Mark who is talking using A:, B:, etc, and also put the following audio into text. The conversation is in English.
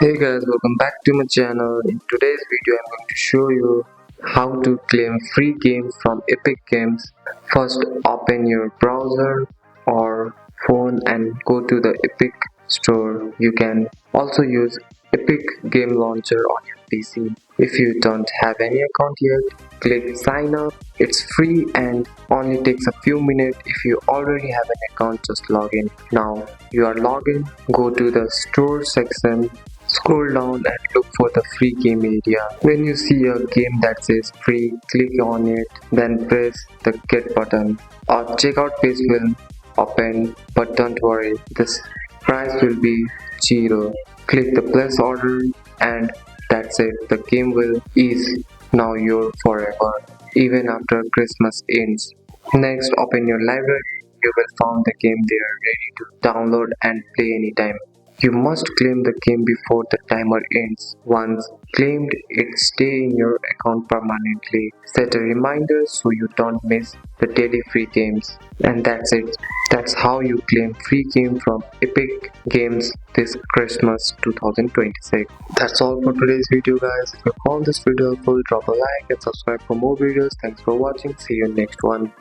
A: Hey guys, welcome back to my channel. In today's video, I'm going to show you how to claim free games from Epic Games. First, open your browser or phone and go to the Epic store. You can also use Epic Game Launcher on your PC. If you don't have any account yet, click sign up. It's free and only takes a few minutes. If you already have an account, just log in. Now you are logged in, go to the store section. Scroll down and look for the free game area. When you see a game that says free, click on it, then press the get button. Our checkout page will open, but don't worry, this price will be 0. Click the place order and that's it. The game will is now your forever, even after Christmas ends. Next, open your library. You will find the game there ready to download and play anytime. You must claim the game before the timer ends. Once claimed, it stays in your account permanently. Set a reminder so you don't miss the daily free games. And that's it. That's how you claim free game from Epic Games this Christmas 2026. That's all for today's video guys. If you found this video helpful, drop a like and subscribe for more videos. Thanks for watching. See you in next one.